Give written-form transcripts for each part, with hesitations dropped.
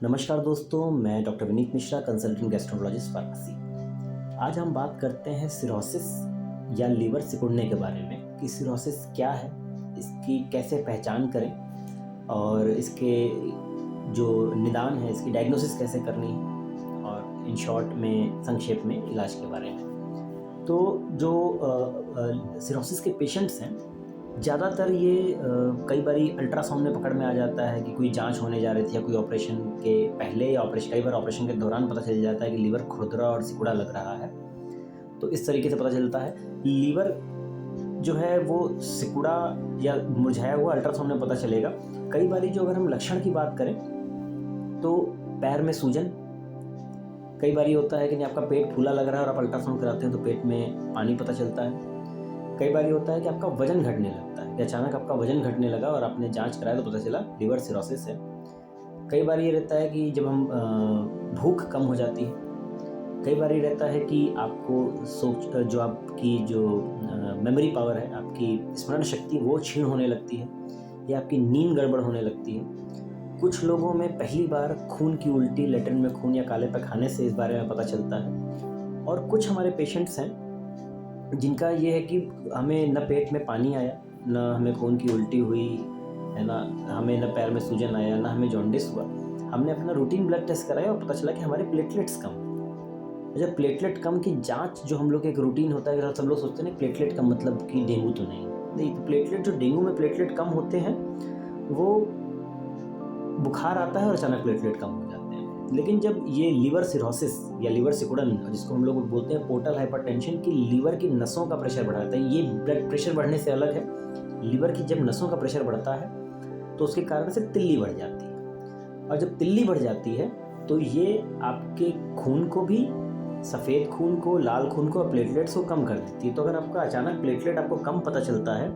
नमस्कार दोस्तों, मैं doctor Vineet Mishra, consultant gastroenterologist pharmacy. आज हम बात करते हैं सिरोसिस या लीवर सिकुड़ने के बारे में कि सिरोसिस क्या है, इसकी कैसे पहचान करें और इसके जो निदान है, इसकी डायग्नोसिस कैसे करनी है और इन शॉर्ट में संक्षेप में इलाज के बारे में। तो जो सिरोसिस के पेशेंट्स हैं, ज़्यादातर ये कई बारी अल्ट्रासाउंड में पकड़ में आ जाता है कि कोई जांच होने जा रही थी या कोई ऑपरेशन के पहले या कई बार ऑपरेशन के दौरान पता चल जाता है कि लीवर खुरदरा और सिकुड़ा लग रहा है। तो इस तरीके से पता चलता है। लीवर जो है वो सिकुड़ा या मुरझाया हुआ अल्ट्रासाउंड में पता चलेगा। कई बारी जो अगर हम लक्षण की बात करें तो पैर में सूजन, कई बारी होता है कि नहीं आपका पेट फूला लग रहा है और आप अल्ट्रासाउंड कराते हैं तो पेट में पानी पता चलता है। कई बार होता है कि आपका वजन घटने लगता है, कि अचानक आपका वजन घटने लगा और आपने जांच कराया तो पता चला लीवर सिरोसिस है। कई बार ये रहता है कि जब हम भूख कम हो जाती है। कई बार ये रहता है कि आपको जो आपकी जो मेमोरी पावर है, आपकी स्मरण शक्ति वो क्षीण होने लगती है या आपकी नींद गड़बड़ होने लगती है। कुछ लोगों में पहली बार खून की उल्टी, लेटरिन में खून या काले पैखाने से इस बारे में पता चलता है। और कुछ हमारे पेशेंट्स हैं जिनका ये है कि हमें न पेट में पानी आया, न हमें खून की उल्टी हुई है, ना हमें न पैर में सूजन आया, ना हमें जॉन्डिस हुआ। हमने अपना रूटीन ब्लड टेस्ट कराया और पता चला कि हमारे प्लेटलेट्स कम। जब प्लेटलेट कम की जांच जो हम लोग एक रूटीन होता है, सब लोग सोचते हैं प्लेटलेट कम मतलब कि डेंगू तो नहीं। तो प्लेटलेट जो डेंगू में प्लेटलेट कम होते हैं वो बुखार आता है और अचानक प्लेटलेट कम हो जाते हैं। लेकिन जब ये लीवर सिरोसिस या लीवर सिकुड़न, जिसको हम लोग बोलते हैं पोर्टल हाइपरटेंशन, की लीवर की नसों का प्रेशर बढ़ाता है। ये ब्लड प्रेशर बढ़ने से अलग है। लीवर की जब नसों का प्रेशर बढ़ता है तो उसके कारण से तिल्ली बढ़ जाती है, और जब तिल्ली बढ़ जाती है तो ये आपके खून को भी, सफ़ेद खून को, लाल खून को और प्लेटलेट्स को कम कर देती है। तो अगर आपका अचानक प्लेटलेट आपको कम पता चलता है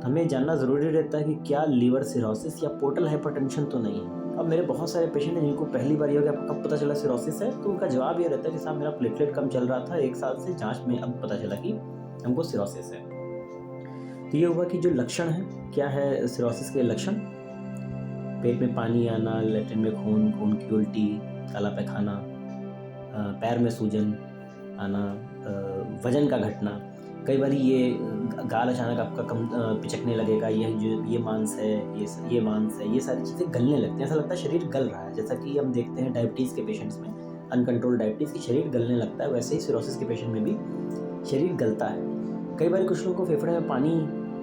तो हमें जानना ज़रूरी रहता है कि क्या लीवर सिरोसिस या पोर्टल हाइपरटेंशन तो नहीं है। अब मेरे बहुत सारे पेशेंट हैं जिनको पहली बार ये हो गया आपको कब पता चला सिरोसिस है, तो उनका जवाब ये रहता है कि साहब मेरा प्लेटलेट कम चल रहा था 1 साल से, जांच में अब पता चला कि हमको सिरोसिस है। तो ये हुआ कि जो लक्षण है, क्या है सिरोसिस के लक्षण? पेट में पानी आना, लेटरिन में खून, खून की उल्टी, काला पैखाना, पैर में सूजन आना, वजन का घटना। कई बार ये गाल अचानक आपका कम पिचकने लगेगा, ये मांस है, ये मांस है, ये सारी चीज़ें गलने लगती हैं। ऐसा लगता है शरीर गल रहा है, जैसा कि हम देखते हैं डायबिटीज़ के पेशेंट्स में, अनकंट्रोल्ड डायबिटीज़ की शरीर गलने लगता है, वैसे ही सिरोसिस के पेशेंट में भी शरीर गलता है। कई बार कुछ लोगों को फेफड़े में पानी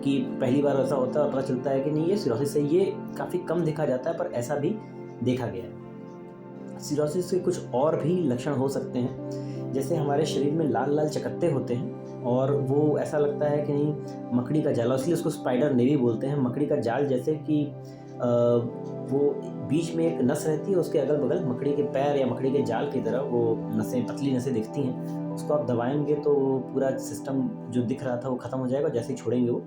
की पहली बार ऐसा होता है और पता चलता है कि नहीं ये सिरोसिस है। ये काफ़ी कम देखा जाता है पर ऐसा भी देखा गया है। सिरोसिस के कुछ और भी लक्षण हो सकते हैं, जैसे हमारे शरीर में लाल लाल चकत्ते होते हैं और वो ऐसा लगता है कि नहीं मकड़ी का जाल, इसलिए उसको स्पाइडर नेवी बोलते हैं। मकड़ी का जाल, जैसे कि वो बीच में एक नस रहती है, उसके अगल बगल मकड़ी के पैर या मकड़ी के जाल की तरह वो नसें, पतली नसें दिखती हैं। उसको आप दबाएंगे तो पूरा सिस्टम जो दिख रहा था वो ख़त्म हो जाएगा, जैसे ही छोड़ेंगे वो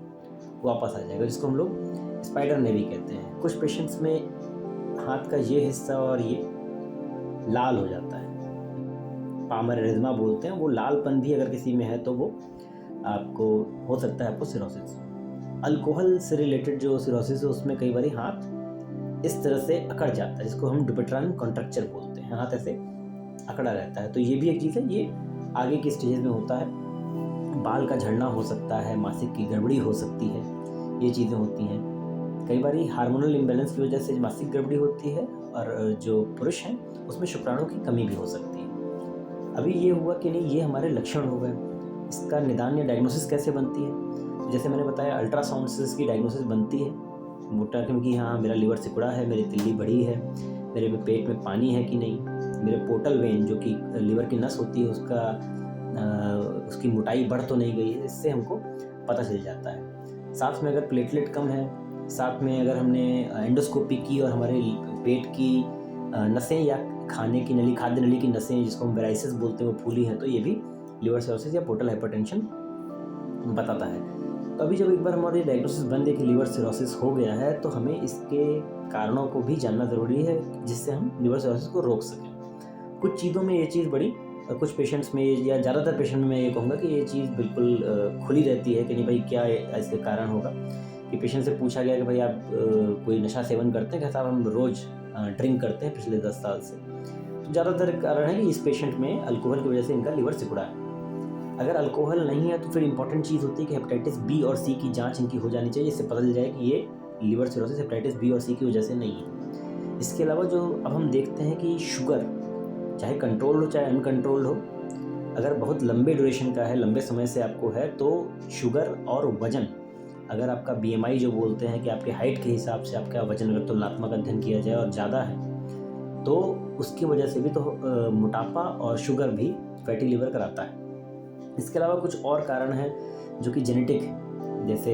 वापस आ जाएगा, जिसको हम लोग स्पाइडर नेवी कहते हैं। कुछ पेशेंट्स में हाथ का ये हिस्सा और ये लाल हो जाता है, पामरेज्मा बोलते हैं। वो लालपन भी अगर किसी में है तो वो आपको हो सकता है आपको सिरोसिस। अल्कोहल से रिलेटेड जो सिरोसिस है उसमें कई बार हाथ इस तरह से अकड़ जाता है, जिसको हम डुपिट्रन कॉन्ट्रैक्चर बोलते हैं, हाथ ऐसे अकड़ा रहता है। तो ये भी एक चीज़ है, ये आगे की स्टेज में होता है। बाल का झड़ना हो सकता है, मासिक की गड़बड़ी हो सकती है, ये चीज़ें होती हैं। कई बार हार्मोनल इम्बैलेंस की वजह से मासिक गड़बड़ी होती है, और जो पुरुष हैं उसमें शुक्राणु की कमी भी हो सकती है। अभी ये हुआ कि नहीं, ये हमारे लक्षण हो गए। इसका निदान या डायग्नोसिस कैसे बनती है? जैसे मैंने बताया, अल्ट्रासाउंड से इसकी डायग्नोसिस बनती है मोटा, क्योंकि हाँ मेरा लीवर सिकुड़ा है, मेरी तिल्ली बढ़ी है, मेरे पेट में पानी है कि नहीं, मेरे पोर्टल वेन जो कि लीवर की नस होती है उसकी मोटाई बढ़ तो नहीं गई है। इससे हमको पता चल जाता है। साथ में अगर प्लेटलेट कम है, साथ में अगर हमने एंडोस्कोपी की और हमारे पेट की नसें या खाने की नली, खाद्य नली की नसें, जिसको हम वेराइसिस बोलते हैं, वो फूली हैं, तो ये भी लीवर सिरोसिस या पोर्टल हाइपरटेंशन बताता है। तो अभी जब एक बार हमारी डायग्नोसिस बन गई कि लीवर सिरोसिस हो गया है, तो हमें इसके कारणों को भी जानना ज़रूरी है, जिससे हम लीवर सिरोसिस को रोक सकें। कुछ चीज़ों में ये चीज़ बड़ी, कुछ पेशेंट्स में या ज़्यादातर पेशेंट में मैं ये कहूँगा कि ये चीज़ बिल्कुल खुली रहती है कि नहीं भाई क्या इसके कारण होगा। कि पेशेंट से पूछा गया कि भाई आप कोई नशा सेवन करते हैं? कहता साहब हम रोज़ ड्रिंक करते हैं पिछले 10 साल से। तो ज़्यादातर कारण है कि इस पेशेंट में अल्कोहल की वजह से इनका लिवर सिकुड़ा है। अगर अल्कोहल नहीं है तो फिर इंपॉर्टेंट चीज़ होती है कि हेपेटाइटिस बी और सी की जांच इनकी हो जानी चाहिए, जिससे पता चल जाए कि ये लिवर सिरोसिस हेपेटाइटिस बी और सी की वजह से नहीं है। इसके अलावा जो अब हम देखते हैं कि शुगर चाहे कंट्रोल हो चाहे अनकंट्रोल हो, अगर बहुत लंबे ड्यूरेशन का है, लंबे समय से आपको है, तो शुगर और वज़न, अगर आपका बीएमआई जो बोलते हैं कि आपके हाइट के हिसाब से आपका वज़न अगर तुलनात्मक अध्ययन किया जाए और ज़्यादा है, तो उसकी वजह से भी तो मोटापा और शुगर भी फैटी लिवर कराता है। इसके अलावा कुछ और कारण हैं जो कि जेनेटिक है, जैसे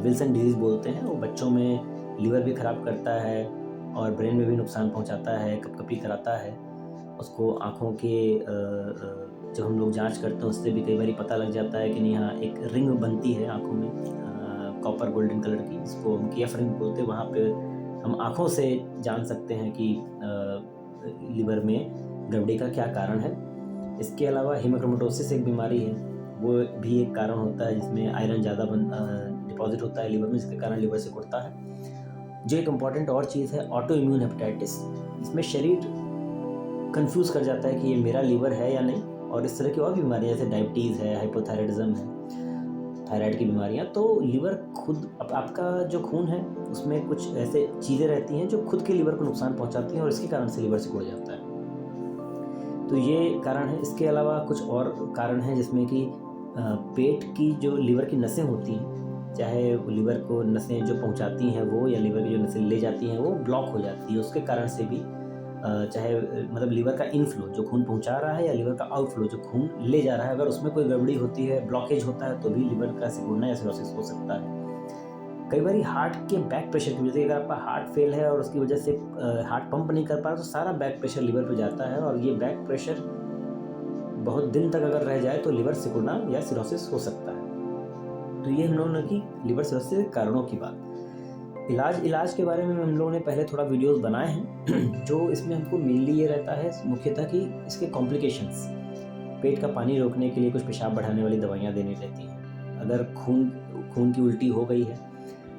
विल्सन डिजीज़ बोलते हैं, वो बच्चों में लिवर भी ख़राब करता है और ब्रेन में भी नुकसान पहुंचाता है, कपकपी कराता है। उसको आँखों के जब हम लोग जांच करते हैं उससे भी कई बार पता लग जाता है कि नहीं, हाँ एक रिंग बनती है आँखों में कॉपर गोल्डन कलर की, इसको हम केएफ रिंग बोलते हैं। वहाँ पे हम आँखों से जान सकते हैं कि लिवर में गड़बड़ी का क्या कारण है। इसके अलावा हीमोक्रोमेटोसिस एक बीमारी है, वो भी एक कारण होता है जिसमें आयरन ज़्यादा डिपॉजिट होता है लिवर में, जिसके कारण लिवर सिकुड़ता है। जो एक इम्पॉर्टेंट और चीज़ है ऑटो इम्यून हेपेटाइटिस, इसमें शरीर कंफ्यूज कर जाता है कि ये मेरा लिवर है या नहीं, और इस तरह की और भी बीमारियाँ जैसे डायबिटीज़ है, हाइपोथायराइडिज्म है, थायराइड की बीमारियाँ। तो लिवर खुद आपका जो खून है उसमें कुछ ऐसे चीज़ें रहती हैं जो खुद के लिवर को नुकसान पहुँचाती हैं और इसके कारण से लिवर सिकुड़ जाता है। तो ये कारण है। इसके अलावा कुछ और कारण हैं जिसमें कि पेट की जो लिवर की नसें होती हैं, चाहे लिवर को नसें जो पहुंचाती हैं वो, या लिवर की जो नसें ले जाती हैं वो ब्लॉक हो जाती है, उसके कारण से भी चाहे मतलब लिवर का इनफ्लो जो खून पहुंचा रहा है या लिवर का आउटफ्लो जो खून ले जा रहा है, अगर उसमें कोई गड़बड़ी होती है, ब्लॉकेज होता है, तो भी लिवर का सिकुड़ना या सिरोसिस हो सकता है। कई बार हार्ट के बैक प्रेशर की वजह से, अगर आपका हार्ट फेल है और उसकी वजह से हार्ट पंप नहीं कर पा रहा, तो सारा बैक प्रेशर लिवर पे जाता है, और ये बैक प्रेशर बहुत दिन तक अगर रह जाए तो लिवर सिकुड़ना या सिरोसिस हो सकता है। तो ये हम लोगों ने की लिवर सिरोसिस के कारणों की बात। इलाज के बारे में हम लोगों ने पहले थोड़ा वीडियोस बनाए हैं जो इसमें हमको मेनली ये रहता है मुख्यतः कि इसके कॉम्प्लिकेशंस, पेट का पानी रोकने के लिए कुछ पेशाब बढ़ाने वाली दवाइयाँ देनी रहती हैं। अगर खून की उल्टी हो गई है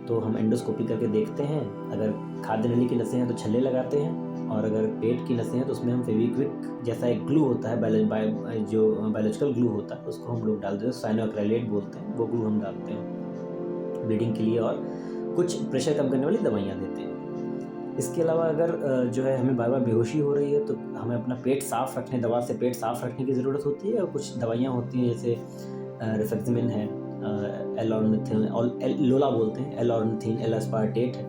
तो हम एंडोस्कोपी करके देखते हैं, अगर खाद्य नली की नसें हैं तो छल्ले लगाते हैं, और अगर पेट की नसें हैं तो उसमें हम फेविक्विक जैसा एक ग्लू होता है, जो बायोलॉजिकल ग्लू होता है, उसको हम लोग डालते हैं, साइनोक्राइलेट बोलते हैं, वो ग्लू हम डालते हैं ब्लीडिंग के लिए, और कुछ प्रेशर कम करने वाली दवाइयाँ देते हैं। इसके अलावा अगर जो है हमें बार बार बेहोशी हो रही है तो हमें अपना पेट साफ़ रखने, दवा से पेट साफ़ रखने की ज़रूरत होती है, और कुछ दवाइयाँ होती हैं जैसे रिफेक्सिमिन है, एलऑर्निथिन, लोला बोलते हैं, एलऑर्निथिन, एलास्पार्टेट है,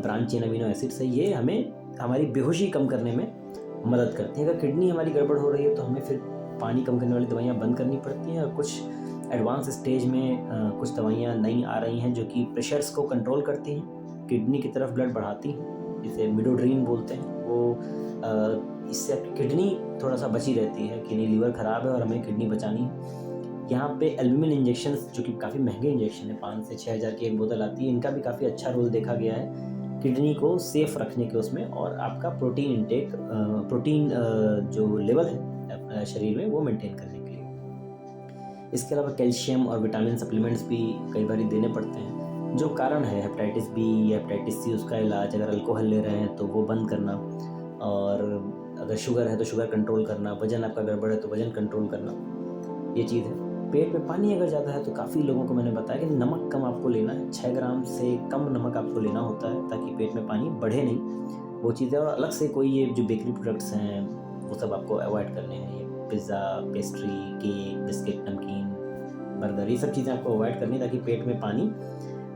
ब्रांचियन अमीनो एसिड्स है, ये हमें हमारी बेहोशी कम करने में मदद करती है। अगर किडनी हमारी गड़बड़ हो रही है तो हमें फिर पानी कम करने वाली दवाइयाँ बंद करनी पड़ती हैं, और कुछ एडवांस स्टेज में कुछ दवाइयाँ नई आ रही हैं जो कि प्रेशर्स को कंट्रोल करती हैं, किडनी की तरफ ब्लड बढ़ाती हैं, जिसे मिडोड्रीन बोलते हैं। वो इससे किडनी थोड़ा सा बची रहती है कि नहीं लीवर ख़राब है और हमें किडनी बचानी है। यहाँ पे एल्ब्यूमिन इंजेक्शंस जो कि काफ़ी महंगे इंजेक्शन है, 5 से 6 हज़ार की एक बोतल आती है, इनका भी काफ़ी अच्छा रोल देखा गया है किडनी को सेफ रखने के उसमें, और आपका प्रोटीन इंटेक, प्रोटीन जो लेवल है शरीर में वो मेंटेन करने के लिए। इसके अलावा कैल्शियम और विटामिन सप्लीमेंट्स भी कई बार देने पड़ते हैं। जो कारण है हेपेटाइटिस बी या हेपेटाइटिस सी, उसका इलाज, अगर अल्कोहल ले रहे हैं तो वो बंद करना, और अगर शुगर है तो शुगर कंट्रोल करना, वजन आपका गड़बड़ है तो वजन कंट्रोल करना, ये चीज़ है। पेट में पानी अगर ज़्यादा है तो काफ़ी लोगों को मैंने बताया कि नमक कम आपको लेना है, 6 ग्राम से कम नमक आपको लेना होता है ताकि पेट में पानी बढ़े नहीं, वो चीज़ें। और अलग से कोई ये जो बेकरी प्रोडक्ट्स हैं वो सब आपको अवॉइड करने हैं, ये पिज़्ज़ा, पेस्ट्री, केक, बिस्किट, नमकीन, बर्गर, ये सब चीज़ें आपको अवॉइड करनी है ताकि पेट में पानी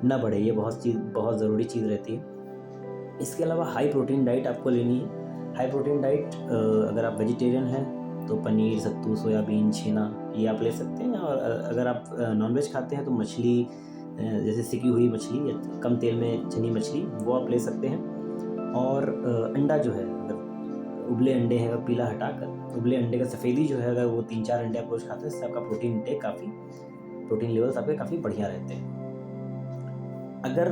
ना बढ़े। ये बहुत ज़रूरी चीज़ रहती है। इसके अलावा हाई प्रोटीन डाइट आपको लेनी है। हाई प्रोटीन डाइट अगर आप वेजिटेरियन हैं तो पनीर, सत्तू, सोयाबीन, छेना, ये आप ले सकते हैं, और अगर आप नॉनवेज खाते हैं तो मछली, जैसे सिकी हुई मछली या कम तेल में छनी मछली, वो आप ले सकते हैं। और अंडा जो है, अगर उबले अंडे हैं, अगर पीला हटाकर उबले अंडे का सफ़ेदी जो है, अगर वो 3-4 अंडे आप रोज़ खाते हैं, इससे आपका प्रोटीन इंटेक प्रोटीन लेवल्स आपके काफ़ी बढ़िया रहते हैं। अगर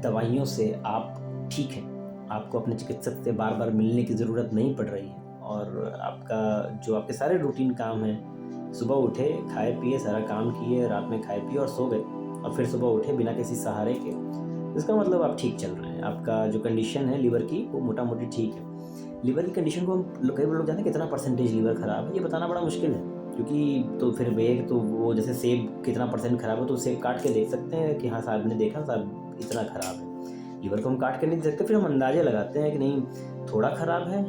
दवाइयों से आप ठीक हैं, आपको अपने चिकित्सक से बार बार मिलने की ज़रूरत नहीं पड़ रही है, और आपके सारे रूटीन काम हैं, सुबह उठे, खाए पिए, सारा काम किए, रात में खाए पिए और सो गए, और फिर सुबह उठे बिना किसी सहारे के, इसका मतलब आप ठीक चल रहे हैं, आपका जो कंडीशन है लीवर की वो मोटा मोटी ठीक है। लीवर की कंडीशन को हम कई बार लोग जानते हैं कितना परसेंटेज लीवर ख़राब है, ये बताना बड़ा मुश्किल है, क्योंकि तो फिर वेग तो वो जैसे सेब कितना परसेंट ख़राब है तो सेब काट के देख सकते हैं कि हाँ साहब ने देखा साहब इतना ख़राब है। लीवर को हम काट के नहीं देख सकते, फिर हम अंदाजे लगाते हैं कि नहीं थोड़ा ख़राब है,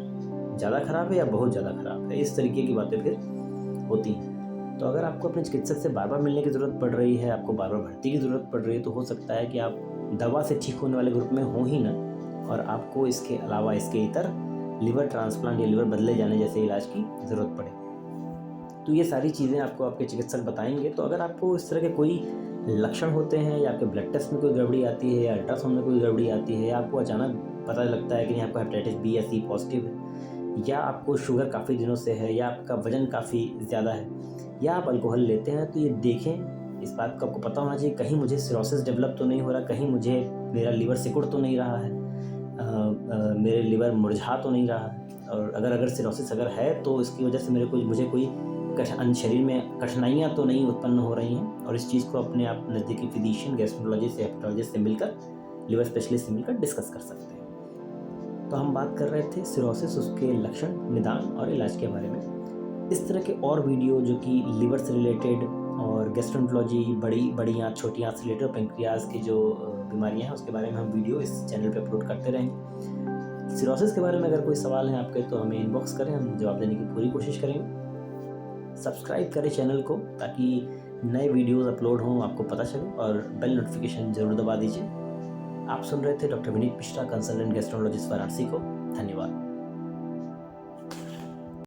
ज़्यादा ख़राब है या बहुत ज़्यादा ख़राब है, इस तरीके की बातें फिर होती हैं। तो अगर आपको अपने चिकित्सक से बार बार मिलने की ज़रूरत पड़ रही है, आपको बार बार भर्ती की ज़रूरत पड़ रही है, तो हो सकता है कि आप दवा से ठीक होने वाले ग्रुप में हो ही ना, और आपको इसके अलावा इसके इतर लिवर ट्रांसप्लांट या लिवर बदले जाने जैसे इलाज की ज़रूरत पड़े। तो ये सारी चीज़ें आपको आपके चिकित्सक बताएंगे। तो अगर आपको इस तरह के कोई लक्षण होते हैं या आपके ब्लड टेस्ट में कोई गड़बड़ी आती है या अल्ट्रासाउंड में कोई गड़बड़ी आती है या आपको अचानक पता लगता है कि नहीं आपको हेपेटाइटिस बी या सी पॉजिटिव है, या आपको शुगर काफ़ी दिनों से है, या आपका वज़न काफ़ी ज़्यादा है, या आप अल्कोहल लेते हैं, तो ये देखें, इस बात का आपको पता होना चाहिए कहीं मुझे सिरोसिस डेवलप तो नहीं हो रहा, कहीं मुझे मेरा लीवर सिकुड़ तो नहीं रहा है, मेरे लिवर मुरझा तो नहीं रहा है। और अगर सिरोसिस अगर है तो इसकी वजह से मुझे कोई शरीर में कठिनाइयाँ तो नहीं उत्पन्न हो रही हैं, और इस चीज़ को अपने आप नज़दीकी फिजिशियन, गैस्ट्रोलॉजिस्ट या हेपेटोलॉजिस्ट से मिलकर, लिवर स्पेशलिस्ट से मिलकर डिस्कस कर सकते हैं। तो हम बात कर रहे थे सिरोसिस, उसके लक्षण, निदान और इलाज के बारे में। इस तरह के और वीडियो जो कि लिवर से रिलेटेड और गैस्ट्रोएंटरोलॉजी, बड़ी आँत छोटी आँत से रिलेटेड और पेंक्रियाज की जो बीमारियां हैं उसके बारे में हम वीडियो इस चैनल पे अपलोड करते रहेंगे। सिरोसिस के बारे में अगर कोई सवाल है आपके तो हमें इनबॉक्स करें, हम जवाब देने की पूरी कोशिश करेंगे। सब्सक्राइब करें चैनल को ताकि नए वीडियोस अपलोड हों आपको पता चले, और बेल नोटिफिकेशन ज़रूर दबा दीजिए। आप सुन रहे थे doctor Vineet Mishra, consultant gastrologist Varanasi को। धन्यवाद।